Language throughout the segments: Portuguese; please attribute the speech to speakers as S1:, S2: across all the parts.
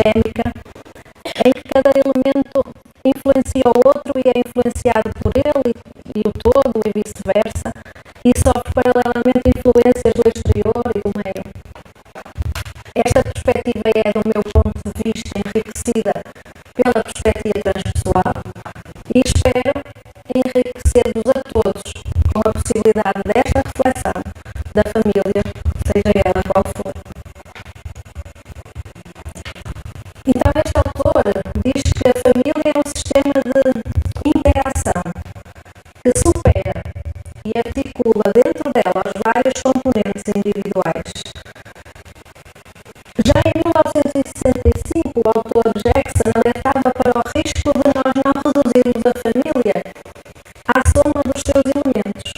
S1: sistémica, em que cada elemento influencia o outro e é influenciado por ele e o todo e vice-versa, e sofre paralelamente influências do exterior e do meio. Esta perspectiva é, do meu ponto de vista, enriquecida pela perspectiva transpessoal e espero enriquecer-vos a todos com a possibilidade desta reflexão da família, seja ela qual for. Então, este autor diz que a família é um sistema de interação que supera e articula dentro dela os vários componentes individuais. Já em 1965, o autor Jackson alertava para o risco de nós não reduzirmos a família à soma dos seus elementos,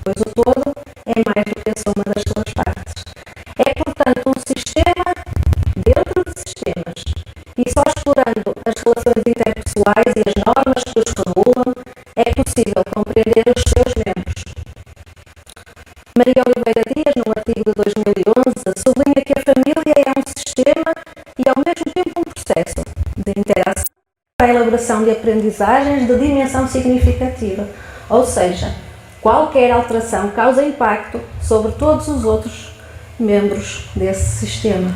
S1: pois o todo é mais do que a soma das suas partes. É, portanto, um sistema dentro de sistemas, e só explorando as relações interpessoais e as normas que os regulam é possível compreender os seus membros. Maria Oliveira Dias, num artigo de 2011, sublinha que a família é um sistema e, ao mesmo tempo, um processo de interação para a elaboração de aprendizagens de dimensão significativa, ou seja, qualquer alteração causa impacto sobre todos os outros membros desse sistema.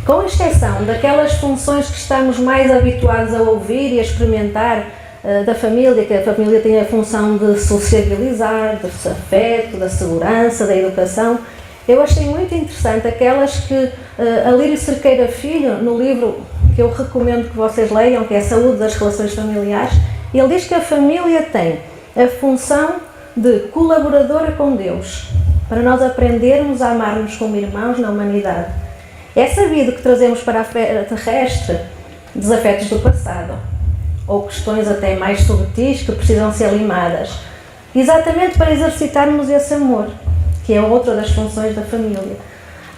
S1: Com exceção daquelas funções que estamos mais habituados a ouvir e a experimentar da família, que a família tem a função de sociabilizar, do afeto, da segurança, da educação, eu achei muito interessante aquelas que a Lírio Cerqueira Filho, no livro que eu recomendo que vocês leiam, que é a Saúde das Relações Familiares, ele diz que a família tem a função de colaboradora com Deus, para nós aprendermos a amar-nos como irmãos na humanidade. É sabido que trazemos para a terrestre desafetos do passado, ou questões até mais subtis que precisam ser limadas, exatamente para exercitarmos esse amor, que é outra das funções da família.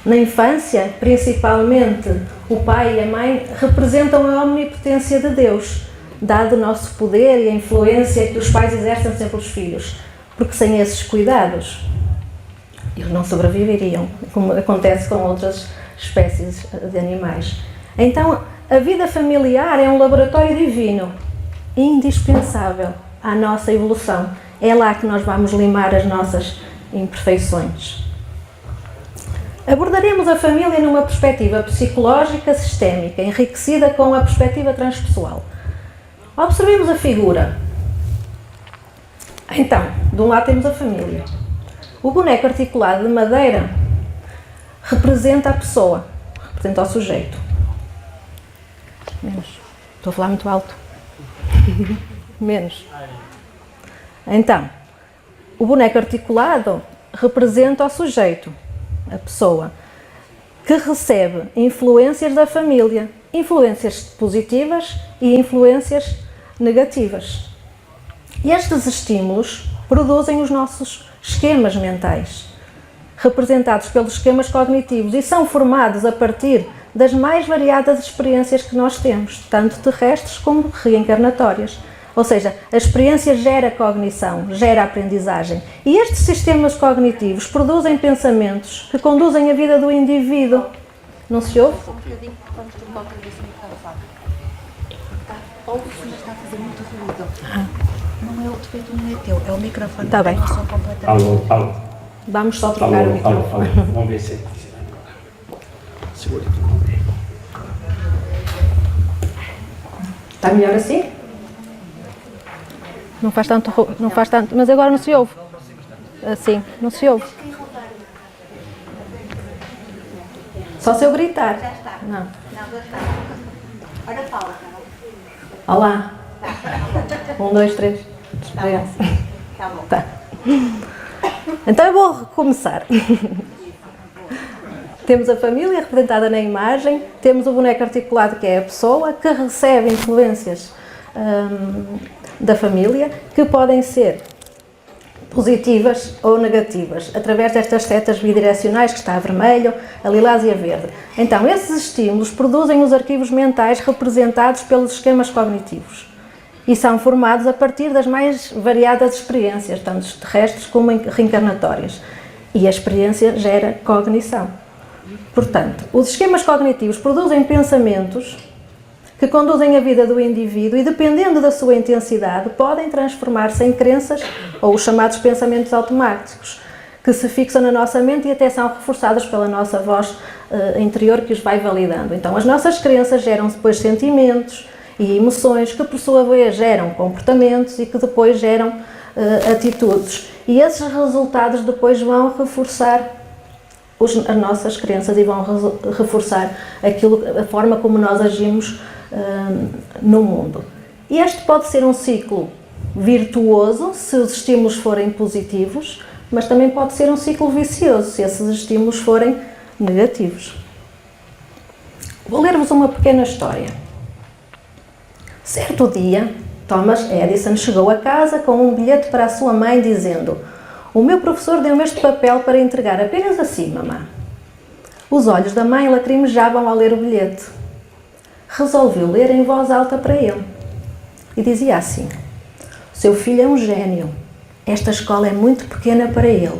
S1: Na infância, principalmente, o pai e a mãe representam a omnipotência de Deus, dado o nosso poder e a influência que os pais exercem sobre os filhos, porque sem esses cuidados, eles não sobreviveriam, como acontece com outras espécies de animais. Então, a vida familiar é um laboratório divino, indispensável à nossa evolução. É lá que nós vamos limar as nossas imperfeições. Abordaremos a família numa perspectiva psicológica sistémica, enriquecida com a perspectiva transpessoal. Observemos a figura. Então, de um lado temos a família. O boneco articulado de madeira representa a pessoa, representa o sujeito. Menos. Estou a falar muito alto. Menos. Então, o boneco articulado representa o sujeito, a pessoa, que recebe influências da família, influências positivas e influências negativas. E estes estímulos produzem os nossos esquemas mentais, representados pelos esquemas cognitivos, e são formados a partir das mais variadas experiências que nós temos, tanto terrestres como reencarnatórias. Ou seja, a experiência gera cognição, gera aprendizagem. E estes sistemas cognitivos produzem pensamentos que conduzem a vida do indivíduo. Não se ouve?
S2: Um bocadinho, vamos tomar o cabeça no microfone. Ouve-se, mas está a fazer muito ruído. Não é o defeito, não é teu, é o microfone.
S1: Está bem.
S3: Alô.
S1: Vamos só trocar o microfone.
S3: Vamos ver se... Segura.
S1: Está melhor assim? Não faz tanto, mas agora não se ouve. Assim, não se ouve. Só se eu gritar.
S2: Já está.
S1: Não.
S2: Não, já está. Ora fala.
S1: Olá. 1, 2, 3.
S2: Tá bom.
S1: Tá. Então eu vou começar. Temos a família representada na imagem, temos o boneco articulado, que é a pessoa, que recebe influências da família, que podem ser positivas ou negativas, através destas setas bidirecionais, que está a vermelho, a lilás e a verde. Então, esses estímulos produzem os arquivos mentais representados pelos esquemas cognitivos e são formados a partir das mais variadas experiências, tanto terrestres como reencarnatórias. E a experiência gera cognição. Portanto, os esquemas cognitivos produzem pensamentos que conduzem a vida do indivíduo e, dependendo da sua intensidade, podem transformar-se em crenças ou os chamados pensamentos automáticos, que se fixam na nossa mente e até são reforçados pela nossa voz interior que os vai validando. Então, as nossas crenças geram depois sentimentos e emoções que, por sua vez, geram comportamentos e que depois geram atitudes. E esses resultados depois vão reforçar as nossas crenças e vão reforçar a forma como nós agimos no mundo. E este pode ser um ciclo virtuoso se os estímulos forem positivos, mas também pode ser um ciclo vicioso se esses estímulos forem negativos. Vou ler-vos uma pequena história. Certo dia, Thomas Edison chegou a casa com um bilhete para a sua mãe dizendo: "O meu professor deu-me este papel para entregar apenas assim, mamã." Os olhos da mãe lacrimejavam ao ler o bilhete. Resolveu ler em voz alta para ele. E dizia assim: "Seu filho é um gênio. Esta escola é muito pequena para ele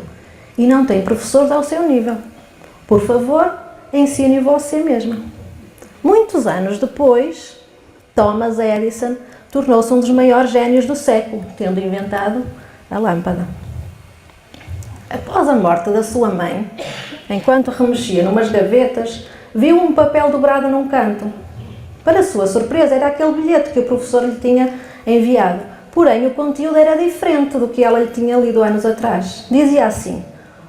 S1: e não tem professores ao seu nível. Por favor, ensine você mesma." Muitos anos depois, Thomas Edison tornou-se um dos maiores gênios do século, tendo inventado a lâmpada. Após a morte da sua mãe, enquanto remexia numas gavetas, viu um papel dobrado num canto. Para sua surpresa, era aquele bilhete que o professor lhe tinha enviado. Porém, o conteúdo era diferente do que ela lhe tinha lido anos atrás. Dizia assim: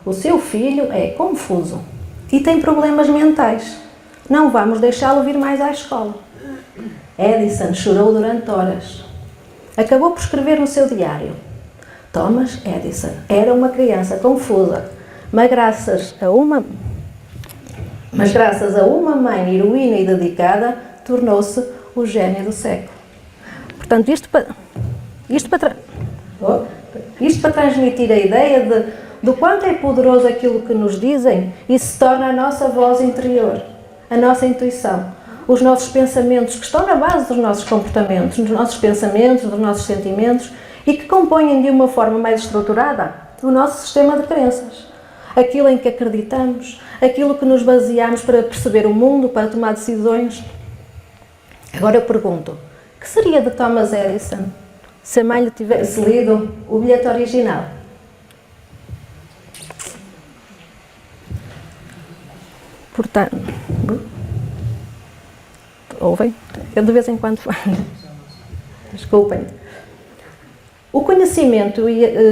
S1: "O seu filho é confuso e tem problemas mentais. Não vamos deixá-lo vir mais à escola." Edison chorou durante horas. Acabou por escrever no seu diário: "Thomas Edison era uma criança confusa, mas graças a uma mãe heroína e dedicada, tornou-se o gênio do século." Portanto, isto para transmitir a ideia do quanto é poderoso aquilo que nos dizem e se torna a nossa voz interior, a nossa intuição, os nossos pensamentos que estão na base dos nossos comportamentos, dos nossos pensamentos, dos nossos sentimentos e que compõem de uma forma mais estruturada o nosso sistema de crenças. Aquilo em que acreditamos, aquilo que nos baseamos para perceber o mundo, para tomar decisões. Agora eu pergunto: que seria de Thomas Edison se a mãe lhe tivesse lido o bilhete original? Portanto, ouvem? Eu de vez em quando falo. Desculpem. O conhecimento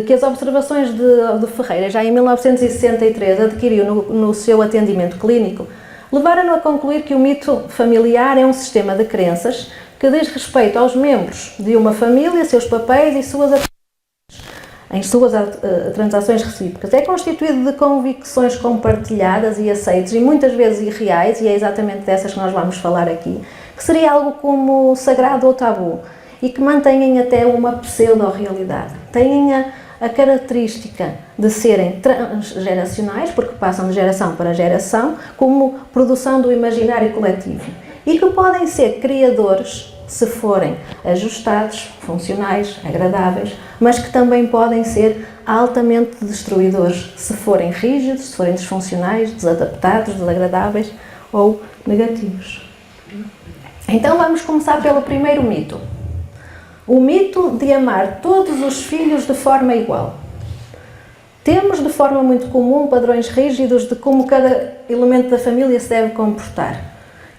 S1: que as observações de Ferreira, já em 1963, adquiriu no seu atendimento clínico, levaram-no a concluir que o mito familiar é um sistema de crenças que diz respeito aos membros de uma família, seus papéis e suas transações recíprocas. É constituído de convicções compartilhadas e aceites e muitas vezes irreais, e é exatamente dessas que nós vamos falar aqui, que seria algo como sagrado ou tabu e que mantêm até uma pseudo-realidade. Têm a característica de serem transgeracionais, porque passam de geração para geração, como produção do imaginário coletivo, e que podem ser criadores se forem ajustados, funcionais, agradáveis, mas que também podem ser altamente destruidores se forem rígidos, se forem disfuncionais, desadaptados, desagradáveis ou negativos. Então vamos começar pelo primeiro mito. O mito de amar todos os filhos de forma igual. Temos de forma muito comum padrões rígidos de como cada elemento da família se deve comportar,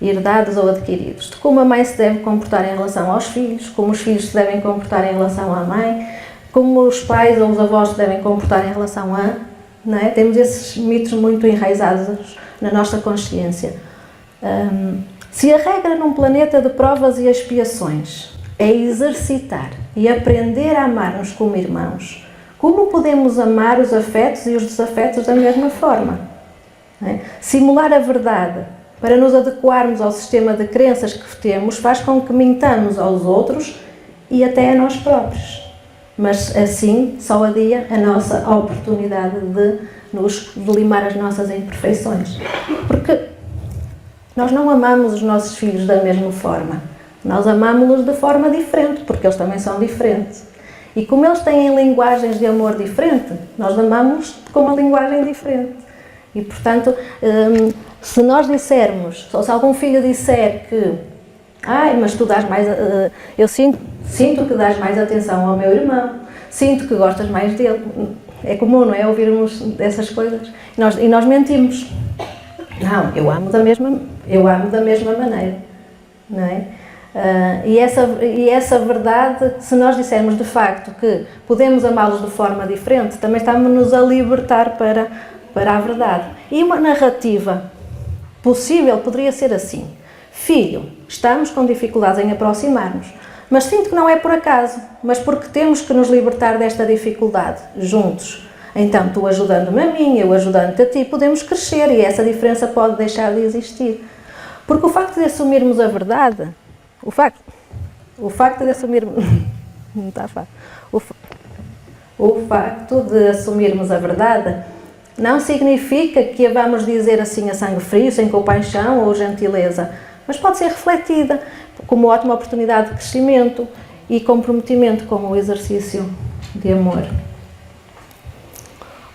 S1: herdados ou adquiridos, de como a mãe se deve comportar em relação aos filhos, como os filhos se devem comportar em relação à mãe, como os pais ou os avós se devem comportar em relação a... Não é? Temos esses mitos muito enraizados na nossa consciência. Se a regra num planeta de provas e expiações é exercitar e aprender a amar-nos como irmãos, como podemos amar os afetos e os desafetos da mesma forma? Não é? Simular a verdade para nos adequarmos ao sistema de crenças que temos faz com que mintamos aos outros e até a nós próprios. Mas assim só adia a nossa oportunidade de limar as nossas imperfeições. Porque nós não amamos os nossos filhos da mesma forma. Nós amamos-los de forma diferente, porque eles também são diferentes. E como eles têm linguagens de amor diferente, nós amamos com uma linguagem diferente. E, portanto, Se nós dissermos, ou se algum filho disser que mas tu dás mais, eu sinto que dás mais atenção ao meu irmão, sinto que gostas mais dele. É comum, não é? Ouvirmos essas coisas. E nós mentimos. Não, eu amo da mesma maneira, não é? E essa verdade, se nós dissermos de facto que podemos amá-los de forma diferente, também estamos-nos a libertar para a verdade. E uma narrativa possível poderia ser assim: filho, estamos com dificuldades em aproximar-nos, mas sinto que não é por acaso, mas porque temos que nos libertar desta dificuldade juntos. Então, tu ajudando-me a mim, eu ajudando-te a ti, podemos crescer e essa diferença pode deixar de existir. Porque o facto de assumirmos a verdade, o facto de assumirmos... não está fácil. O facto de assumirmos a verdade não significa que a vamos dizer assim a sangue frio, sem compaixão ou gentileza, mas pode ser refletida como ótima oportunidade de crescimento e comprometimento com o exercício de amor.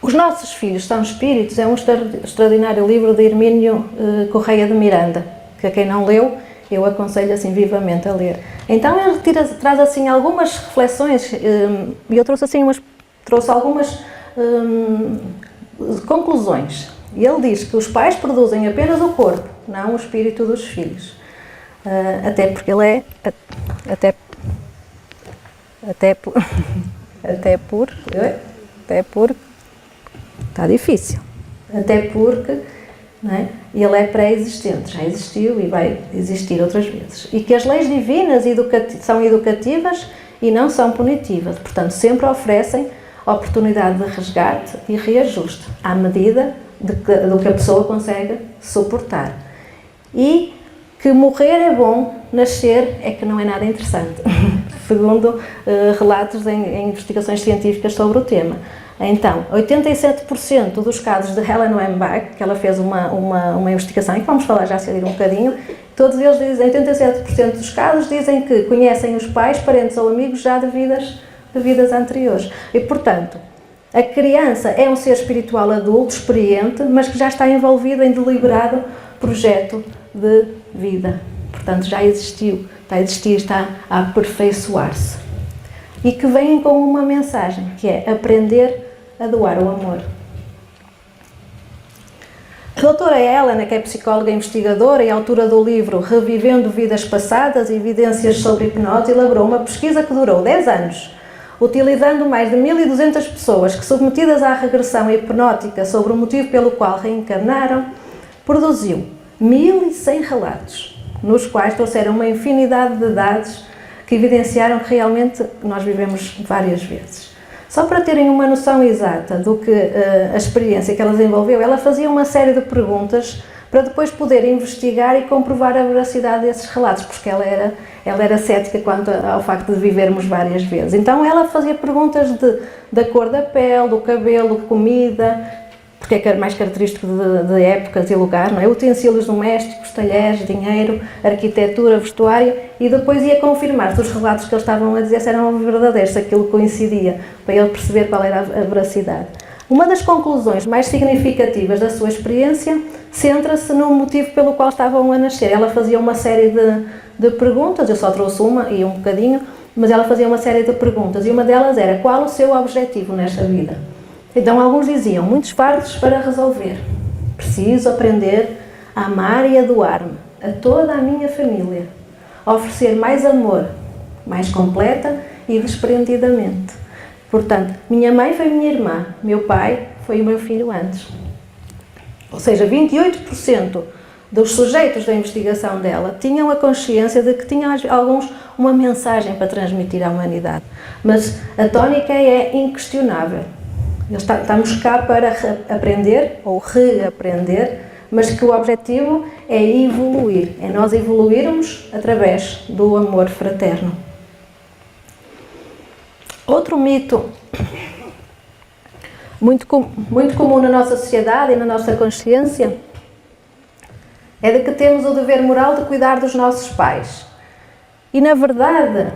S1: Os Nossos Filhos São Espíritos é um extraordinário livro de Hermínio Correia de Miranda, que a quem não leu, eu aconselho assim vivamente a ler. Então ele traz assim algumas reflexões e eu trouxe algumas conclusões. E ele diz que os pais produzem apenas o corpo, não o espírito dos filhos. Até porque ele é... Até porque está difícil. Até porque, não é? Ele é pré-existente, já existiu e vai existir outras vezes. E que as leis divinas são educativas e não são punitivas. Portanto, sempre oferecem oportunidade de resgate e reajuste, à medida do que a pessoa consegue suportar. E que morrer é bom, nascer é que não é nada interessante, segundo relatos em investigações científicas sobre o tema. Então, 87% dos casos de Helen Wambach, que ela fez uma investigação, e que vamos falar já a seguir um bocadinho, todos eles dizem, 87% dos casos dizem que conhecem os pais, parentes ou amigos já de vidas anteriores. E, portanto, a criança é um ser espiritual adulto, experiente, mas que já está envolvido em deliberado projeto de vida. Portanto, já existiu, está a existir, está a aperfeiçoar-se. E que vêm com uma mensagem, que é aprender a doar o amor. A doutora Helena, que é psicóloga e investigadora e autora do livro Revivendo Vidas Passadas e Evidências sobre Hipnose, elaborou uma pesquisa que durou 10 anos, utilizando mais de 1.200 pessoas que, submetidas à regressão hipnótica sobre o motivo pelo qual reencarnaram, produziu 1.100 relatos, nos quais trouxeram uma infinidade de dados que evidenciaram que realmente nós vivemos várias vezes. Só para terem uma noção exata do que a experiência que ela desenvolveu, ela fazia uma série de perguntas para depois poder investigar e comprovar a veracidade desses relatos, porque ela era cética quanto ao facto de vivermos várias vezes. Então ela fazia perguntas da cor da pele, do cabelo, comida, porque é mais característico de épocas e lugar, não é? Utensílios domésticos, talheres, dinheiro, arquitetura, vestuário, e depois ia confirmar se os relatos que eles estavam a dizer eram verdadeiros, se aquilo coincidia, para ele perceber qual era a veracidade. Uma das conclusões mais significativas da sua experiência centra-se no motivo pelo qual estavam a nascer. Ela fazia uma série de perguntas, eu só trouxe uma e um bocadinho, mas ela fazia uma série de perguntas, e uma delas era: qual o seu objetivo nesta vida? Então alguns diziam: muitos fardos para resolver, preciso aprender a amar e a doar-me a toda a minha família, oferecer mais amor, mais completa e desprendidamente. Portanto, minha mãe foi minha irmã, meu pai foi o meu filho antes. Ou seja, 28% dos sujeitos da investigação dela tinham a consciência de que tinham alguns uma mensagem para transmitir à humanidade. Mas a tónica é inquestionável. Estamos cá para aprender ou reaprender, mas que o objetivo é evoluir, é nós evoluirmos através do amor fraterno. Outro mito muito comum na nossa sociedade e na nossa consciência é de que temos o dever moral de cuidar dos nossos pais. E, na verdade,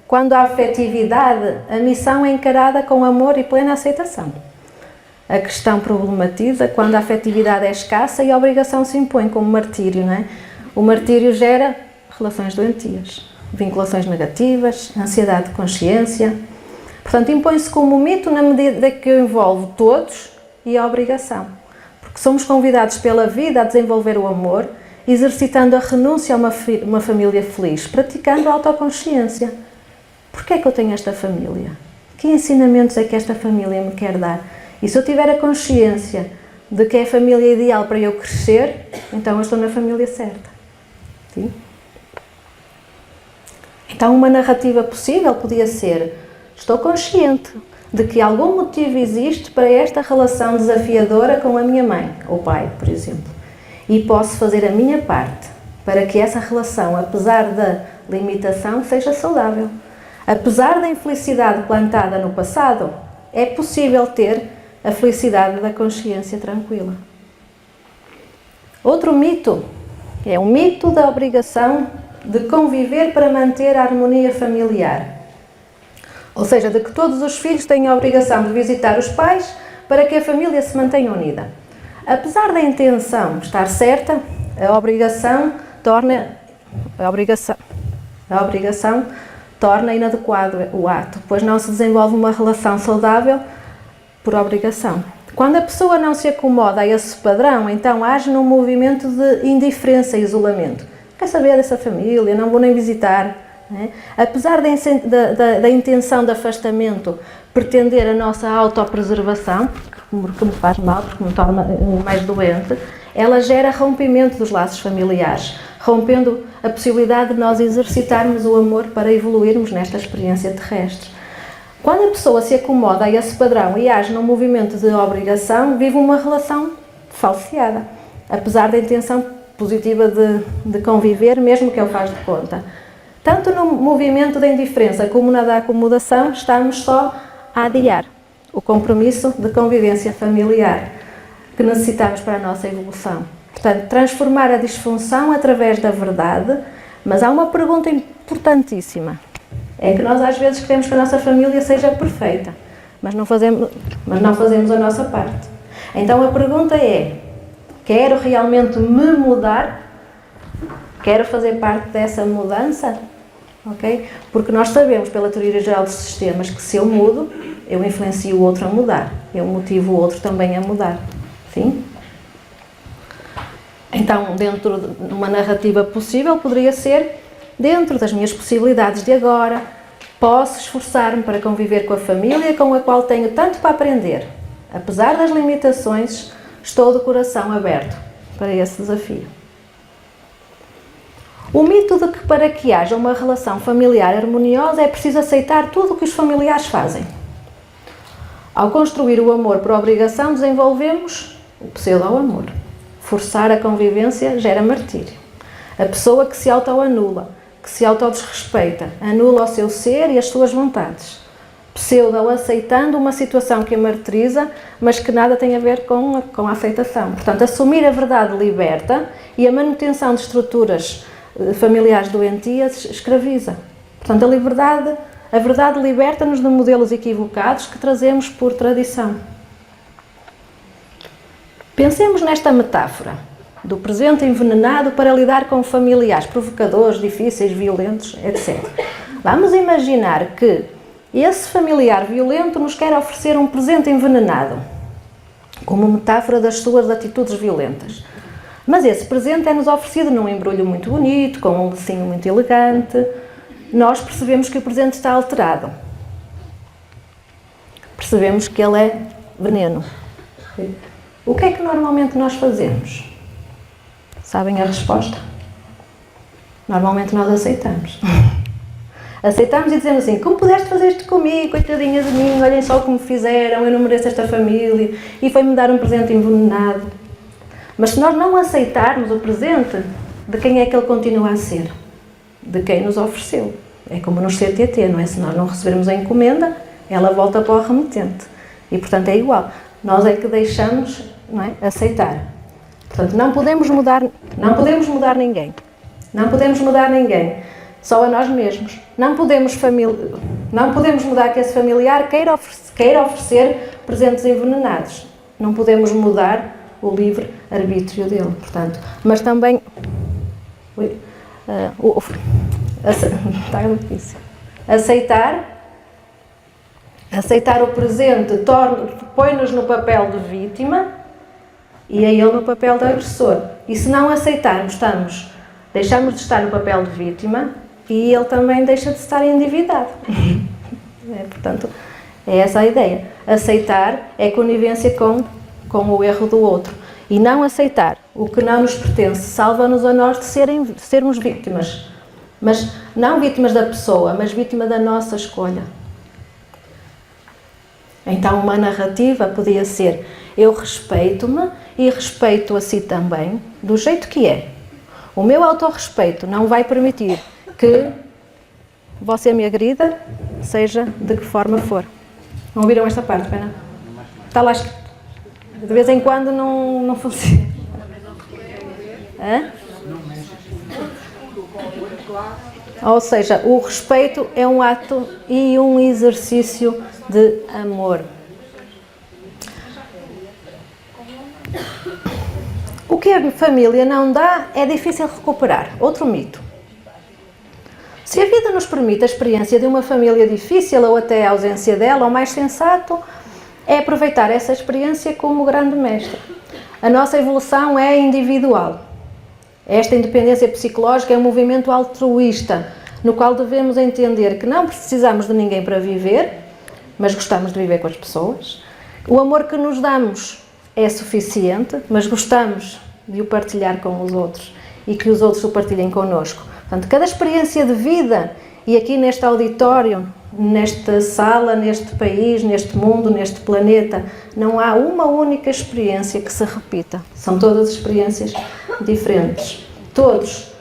S1: quando há afetividade, a missão é encarada com amor e plena aceitação. a questão problematiza quando a afetividade é escassa e a obrigação se impõe como martírio, não é? O martírio gera relações doentias, vinculações negativas, ansiedade de consciência. Portanto, impõe-se como mito na medida que envolve todos e a obrigação. Porque somos convidados pela vida a desenvolver o amor, exercitando a renúncia a uma família feliz, praticando a autoconsciência. Porquê é que eu tenho esta família? Que ensinamentos é que esta família me quer dar? E se eu tiver a consciência de que é a família ideal para eu crescer, então eu estou na família certa. Sim? Então uma narrativa possível podia ser: estou consciente de que algum motivo existe para esta relação desafiadora com a minha mãe ou pai, por exemplo, e posso fazer a minha parte para que essa relação, apesar da limitação, seja saudável. Apesar da infelicidade plantada no passado, é possível ter a felicidade da consciência tranquila. Outro mito é o mito da obrigação de conviver para manter a harmonia familiar. Ou seja, de que todos os filhos têm a obrigação de visitar os pais para que a família se mantenha unida. Apesar da intenção estar certa, a obrigação torna inadequado o ato, pois não se desenvolve uma relação saudável por obrigação. Quando a pessoa não se acomoda a esse padrão, então age num movimento de indiferença e isolamento. Quer saber dessa família, não vou nem visitar. Né? Apesar da intenção de afastamento pretender a nossa autopreservação, que me faz mal, porque me torna mais doente, ela gera rompimento dos laços familiares, rompendo a possibilidade de nós exercitarmos o amor para evoluirmos nesta experiência terrestre. Quando a pessoa se acomoda a esse padrão e age num movimento de obrigação, vive uma relação falseada, apesar da intenção positiva de conviver, mesmo que ele faz de conta. Tanto no movimento da indiferença como na da acomodação, estamos só a adiar o compromisso de convivência familiar que necessitamos para a nossa evolução. Portanto, transformar a disfunção através da verdade, mas há uma pergunta importantíssima. É que nós às vezes queremos que a nossa família seja perfeita, mas não fazemos a nossa parte. Então a pergunta é: quero realmente me mudar? Quero fazer parte dessa mudança? Okay? Porque nós sabemos pela teoria geral dos sistemas que se eu mudo, eu influencio o outro a mudar, eu motivo o outro também a mudar. Sim? Então, dentro de uma narrativa possível, poderia ser: dentro das minhas possibilidades de agora, posso esforçar-me para conviver com a família com a qual tenho tanto para aprender. Apesar das limitações, estou de coração aberto para esse desafio. O mito de que para que haja uma relação familiar harmoniosa é preciso aceitar tudo o que os familiares fazem. Ao construir o amor por obrigação, desenvolvemos o pseudo-amor. Forçar a convivência gera martírio. A pessoa que se autoanula, que se autodesrespeita, anula o seu ser e as suas vontades. Pseudo-aceitando uma situação que a martiriza, mas que nada tem a ver com a aceitação. Portanto, assumir a verdade liberta e a manutenção de estruturas familiares doentias escraviza. Portanto, a verdade liberta-nos de modelos equivocados que trazemos por tradição. Pensemos nesta metáfora do presente envenenado para lidar com familiares provocadores, difíceis, violentos, etc. Vamos imaginar que esse familiar violento nos quer oferecer um presente envenenado, como metáfora das suas atitudes violentas. Mas esse presente é-nos oferecido num embrulho muito bonito, com um lacinho muito elegante. Nós percebemos que o presente está alterado. Percebemos que ele é veneno. O que é que normalmente nós fazemos? Sabem a resposta? Normalmente nós aceitamos. Aceitamos e dizemos assim: como pudeste fazer isto comigo, coitadinha de mim, olhem só como fizeram, eu não mereço esta família, e foi-me dar um presente envenenado. Mas se nós não aceitarmos o presente, de quem é que ele continua a ser? De quem nos ofereceu. É como nos CTT, não é? Se nós não recebermos a encomenda, ela volta para o remetente. E, portanto, é igual. Nós é que deixamos, não é, aceitar. Portanto, não podemos mudar ninguém. Não podemos mudar ninguém. Só a nós mesmos. Não podemos mudar que esse familiar queira oferecer presentes envenenados. não podemos mudar o livre-arbítrio dele, portanto. Mas também... está difícil. Aceitar o presente põe-nos no papel de vítima e a ele no papel de agressor. E se não aceitarmos, deixamos de estar no papel de vítima e ele também deixa de estar endividado. Portanto, é essa a ideia. Aceitar é conivência com o erro do outro. E não aceitar o que não nos pertence salva-nos a nós de sermos vítimas. Mas não vítimas da pessoa, mas vítima da nossa escolha. Então uma narrativa podia ser: eu respeito-me e respeito a si também, do jeito que é. O meu autorrespeito não vai permitir que você me agrida, seja de que forma for. Não ouviram esta parte, pena? Está lá escrito. De vez em quando não funciona. Hã? Ou seja, o respeito é um ato e um exercício de amor. O que a família não dá é difícil recuperar. Outro mito. Se a vida nos permite a experiência de uma família difícil ou até a ausência dela, o mais sensato é aproveitar essa experiência como grande mestre. A nossa evolução é individual. Esta independência psicológica é um movimento altruísta, no qual devemos entender que não precisamos de ninguém para viver, mas gostamos de viver com as pessoas. O amor que nos damos é suficiente, mas gostamos de o partilhar com os outros e que os outros o partilhem connosco. Portanto, cada experiência de vida, e aqui neste auditório, nesta sala, neste país, neste mundo, neste planeta, não há uma única experiência que se repita. São todas experiências diferentes. Todos.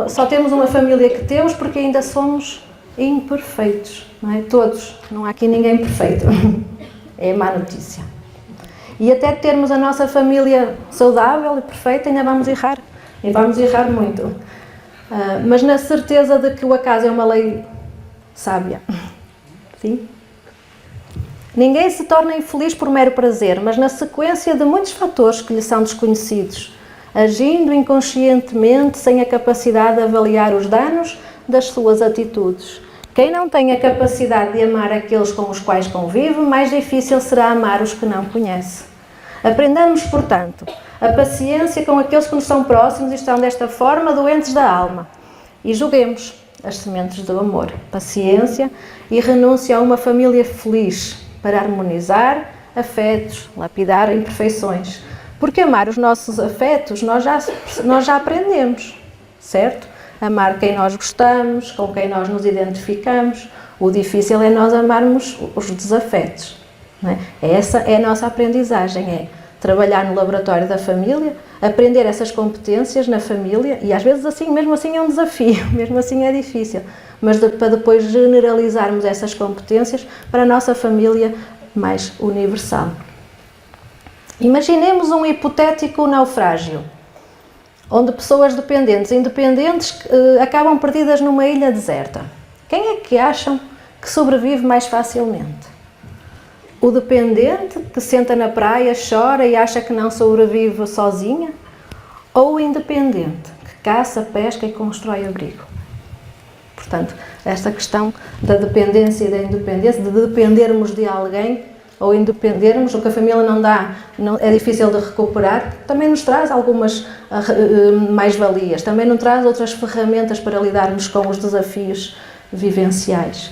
S1: Só temos uma família que temos porque ainda somos imperfeitos. Não é? Todos. Não há aqui ninguém perfeito. É má notícia. E até termos a nossa família saudável e perfeita, ainda vamos errar. E vamos errar muito. Mas na certeza de que o acaso é uma lei sábia. Sim? Ninguém se torna infeliz por mero prazer, mas na sequência de muitos fatores que lhe são desconhecidos, agindo inconscientemente sem a capacidade de avaliar os danos das suas atitudes. Quem não tem a capacidade de amar aqueles com os quais convive, mais difícil será amar os que não conhece. Aprendamos, portanto, a paciência com aqueles que nos são próximos e estão desta forma doentes da alma. E julguemos as sementes do amor, paciência e renúncia a uma família feliz para harmonizar afetos, lapidar imperfeições. Porque amar os nossos afetos nós já aprendemos, certo? Amar quem nós gostamos, com quem nós nos identificamos. O difícil é nós amarmos os desafetos. Não é? Essa é a nossa aprendizagem, é trabalhar no laboratório da família, aprender essas competências na família, e às vezes assim, mesmo assim é um desafio, mesmo assim é difícil, mas para depois generalizarmos essas competências para a nossa família mais universal. Imaginemos um hipotético naufrágio, onde pessoas dependentes e independentes acabam perdidas numa ilha deserta. Quem é que acham que sobrevive mais facilmente? O dependente, que senta na praia, chora e acha que não sobrevive sozinha? Ou o independente, que caça, pesca e constrói abrigo? Portanto, esta questão da dependência e da independência, de dependermos de alguém ou independermos, o que a família não dá, é difícil de recuperar, também nos traz algumas mais-valias, também nos traz outras ferramentas para lidarmos com os desafios vivenciais.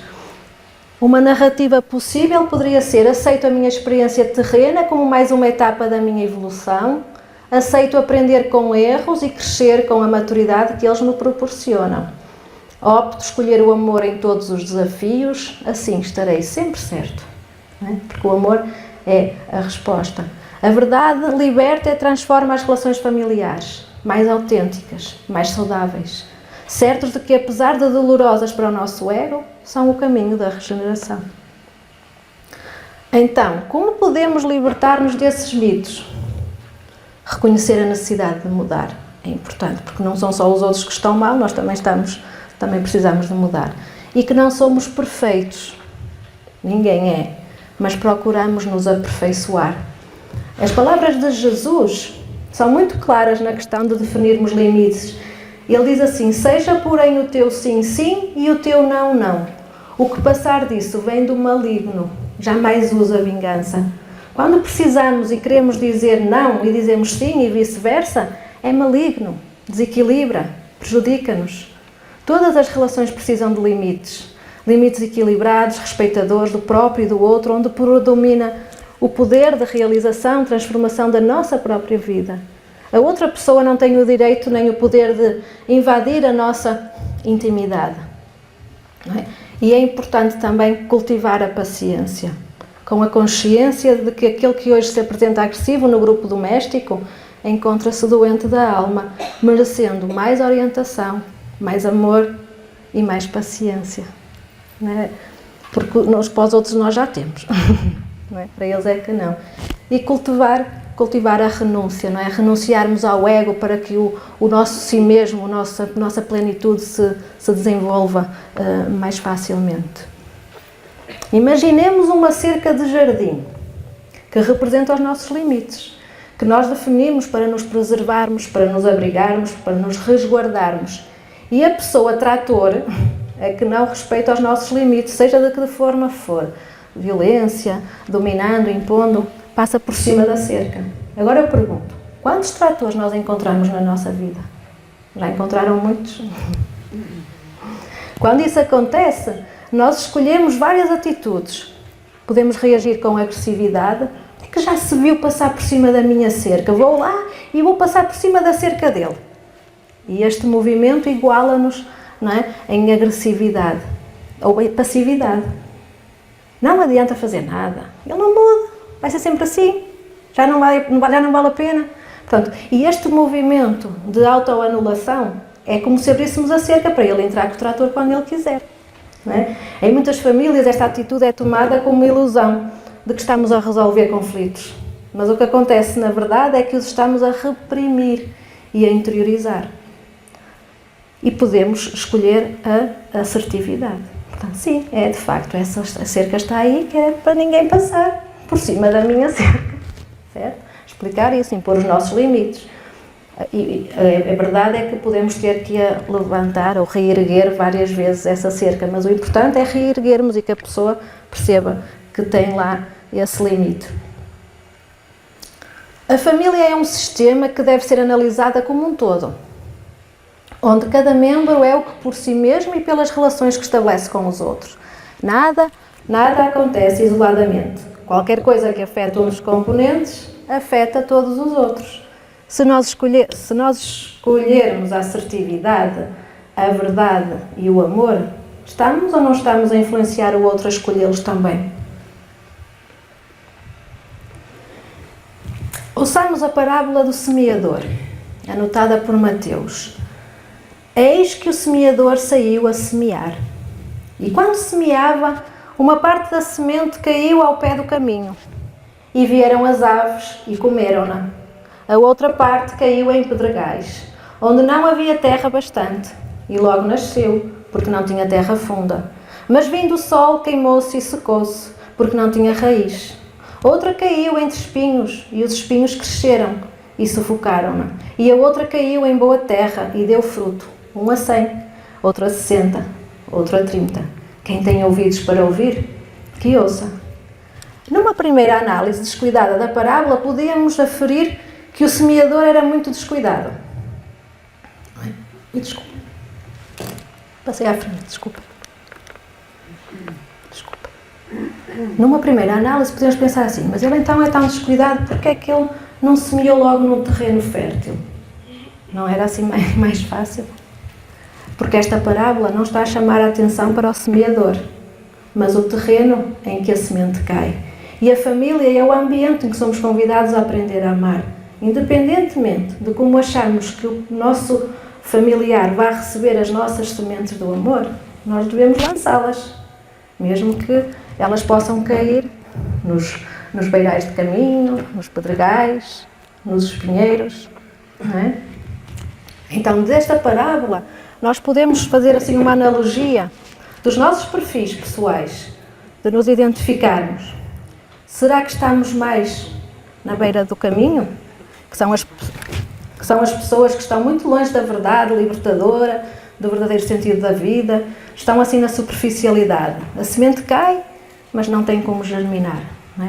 S1: Uma narrativa possível poderia ser: aceito a minha experiência terrena como mais uma etapa da minha evolução, aceito aprender com erros e crescer com a maturidade que eles me proporcionam. Opto escolher o amor em todos os desafios, assim estarei sempre certo. Não é? Porque o amor é a resposta. A verdade liberta e transforma as relações familiares, mais autênticas, mais saudáveis. Certos de que, apesar de dolorosas para o nosso ego, são o caminho da regeneração. Então, como podemos libertar-nos desses mitos? Reconhecer a necessidade de mudar é importante, porque não são só os outros que estão mal, nós também precisamos de mudar. E que não somos perfeitos. Ninguém é. mas procuramos nos aperfeiçoar. As palavras de Jesus são muito claras na questão de definirmos limites. Ele diz assim: seja porém o teu sim, sim e o teu não, não. O que passar disso vem do maligno, jamais usa vingança. Quando precisamos e queremos dizer não e dizemos sim e vice-versa, é maligno, desequilibra, prejudica-nos. Todas as relações precisam de limites. Limites equilibrados, respeitadores do próprio e do outro, onde predomina o poder de realização, transformação da nossa própria vida. A outra pessoa não tem o direito nem o poder de invadir a nossa intimidade. Não é? E é importante também cultivar a paciência, com a consciência de que aquele que hoje se apresenta agressivo no grupo doméstico encontra-se doente da alma, merecendo mais orientação, mais amor e mais paciência. Não é? Porque para os outros nós já temos, não é? Para eles é que não. E cultivar a renúncia, não é? Renunciarmos ao ego para que o nosso si mesmo, a nossa plenitude se desenvolva mais facilmente. Imaginemos uma cerca de jardim que representa os nossos limites, que nós definimos para nos preservarmos, para nos abrigarmos, para nos resguardarmos. E a pessoa trator é que não respeita os nossos limites, seja de que forma for, violência, dominando, impondo, passa por cima da cerca. Agora eu pergunto, quantos tratores nós encontramos na nossa vida? Já encontraram muitos? Quando isso acontece, nós escolhemos várias atitudes. Podemos reagir com agressividade, é que já se viu passar por cima da minha cerca, vou lá e vou passar por cima da cerca dele. E este movimento iguala-nos, não é, em agressividade ou em passividade. Não adianta fazer nada, ele não muda, vai ser sempre assim, já não vale a pena. Portanto, e este movimento de autoanulação é como se abríssemos a cerca para ele entrar com o trator quando ele quiser. Não é? Em muitas famílias esta atitude é tomada como uma ilusão de que estamos a resolver conflitos. Mas o que acontece na verdade é que os estamos a reprimir e a interiorizar. E podemos escolher a assertividade. Portanto, sim, é de facto, essa cerca está aí, que é para ninguém passar por cima da minha cerca. Certo? Explicar isso, impor os nossos limites. E a verdade é que podemos ter que a levantar ou reerguer várias vezes essa cerca, mas o importante é reerguermos e que a pessoa perceba que tem lá esse limite. A família é um sistema que deve ser analisada como um todo, onde cada membro é o que por si mesmo e pelas relações que estabelece com os outros. Nada acontece isoladamente. Qualquer coisa que afeta um dos componentes, afeta todos os outros. Se nós escolhermos a assertividade, a verdade e o amor, estamos ou não estamos a influenciar o outro a escolhê-los também? Ouçamos a parábola do semeador, anotada por Mateus. Eis que o semeador saiu a semear. E quando semeava, uma parte da semente caiu ao pé do caminho. E vieram as aves e comeram-na. A outra parte caiu em pedregais, onde não havia terra bastante. E logo nasceu, porque não tinha terra funda. Mas vindo o sol, queimou-se e secou-se, porque não tinha raiz. Outra caiu entre espinhos, e os espinhos cresceram e sufocaram-na. E a outra caiu em boa terra e deu fruto. Um a 100, outro a 60, outro a 30. Quem tem ouvidos para ouvir, que ouça. Numa primeira análise descuidada da parábola, podíamos aferir que o semeador era muito descuidado. E desculpa. Passei à frente, desculpa. Numa primeira análise podemos pensar assim, mas ele então é tão descuidado, porque é que ele não semeou logo num terreno fértil? Não era assim mais fácil? Porque esta parábola não está a chamar a atenção para o semeador, mas o terreno em que a semente cai. E a família é o ambiente em que somos convidados a aprender a amar. Independentemente de como acharmos que o nosso familiar vai receber as nossas sementes do amor, nós devemos lançá-las, mesmo que elas possam cair nos beirais de caminho, nos pedregais, nos espinheiros, não é? Então, desta parábola, nós podemos fazer assim uma analogia dos nossos perfis pessoais, de nos identificarmos. Será que estamos mais na beira do caminho? Que são as pessoas que estão muito longe da verdade libertadora, do verdadeiro sentido da vida, estão assim na superficialidade. A semente cai, mas não tem como germinar.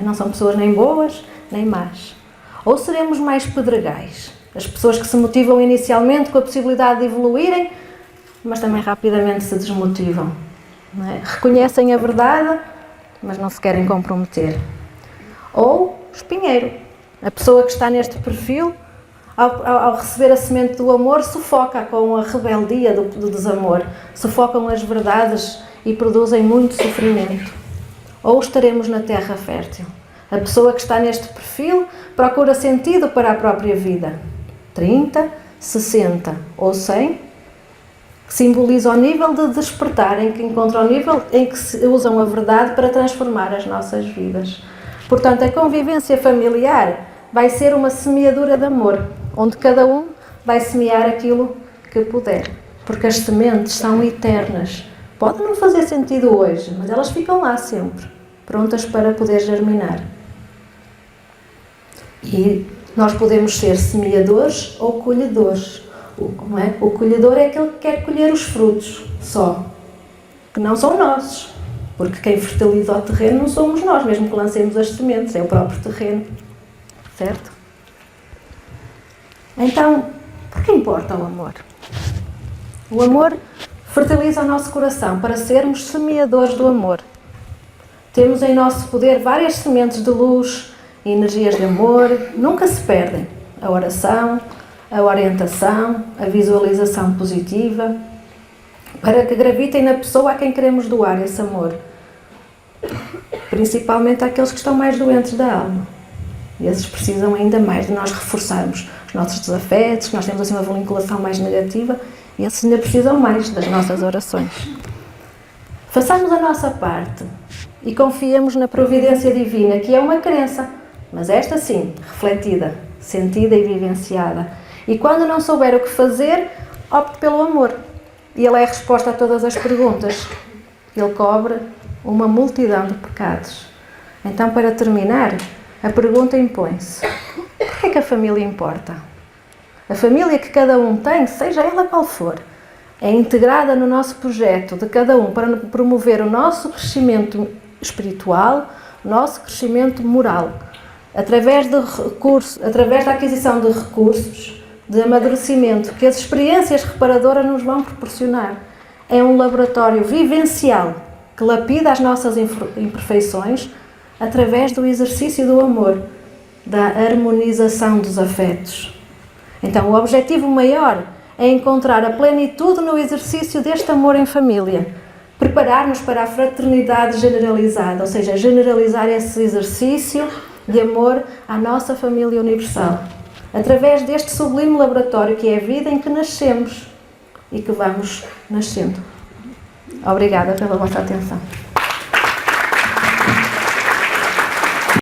S1: Não são pessoas nem boas, nem más. Ou seremos mais pedregais? As pessoas que se motivam inicialmente com a possibilidade de evoluírem, mas também rapidamente se desmotivam. Reconhecem a verdade, mas não se querem comprometer. Ou espinheiro. A pessoa que está neste perfil, ao receber a semente do amor, sufoca com a rebeldia do desamor, sufocam as verdades e produzem muito sofrimento. Ou estaremos na terra fértil. A pessoa que está neste perfil procura sentido para a própria vida. 30, 60 ou 100, que simboliza o nível de despertar, em que encontra o nível em que se usam a verdade para transformar as nossas vidas. Portanto, a convivência familiar vai ser uma semeadura de amor, onde cada um vai semear aquilo que puder, porque as sementes são eternas. Pode não fazer sentido hoje, mas elas ficam lá sempre, prontas para poder germinar. E nós podemos ser semeadores ou colhedores. Não é? O colhedor é aquele que quer colher os frutos só, que não são nossos, porque quem fertiliza o terreno não somos nós, mesmo que lancemos as sementes, é o próprio terreno, certo? Então, por que importa o amor? O amor fertiliza o nosso coração para sermos semeadores do amor. Temos em nosso poder várias sementes de luz e energias de amor, nunca se perdem. A oração, a orientação, a visualização positiva, para que gravitem na pessoa a quem queremos doar esse amor. Principalmente àqueles que estão mais doentes da alma. E esses precisam ainda mais de nós reforçarmos os nossos desafetos, que nós temos assim uma vinculação mais negativa, e esses ainda precisam mais das nossas orações. Façamos a nossa parte e confiemos na providência divina, que é uma crença, mas esta sim, refletida, sentida e vivenciada. E quando não souber o que fazer, opte pelo amor. E ele é a resposta a todas as perguntas. Ele cobre uma multidão de pecados. Então, para terminar, a pergunta impõe-se: por que é que a família importa? A família que cada um tem, seja ela qual for, é integrada no nosso projeto de cada um para promover o nosso crescimento espiritual, o nosso crescimento moral, através da aquisição de recursos, de amadurecimento que as experiências reparadoras nos vão proporcionar. É um laboratório vivencial que lapida as nossas imperfeições através do exercício do amor, da harmonização dos afetos. Então, o objetivo maior é encontrar a plenitude no exercício deste amor em família, preparar-nos para a fraternidade generalizada, ou seja, generalizar esse exercício de amor à nossa família universal, através deste sublime laboratório que é a vida em que nascemos e que vamos nascendo. Obrigada pela vossa atenção.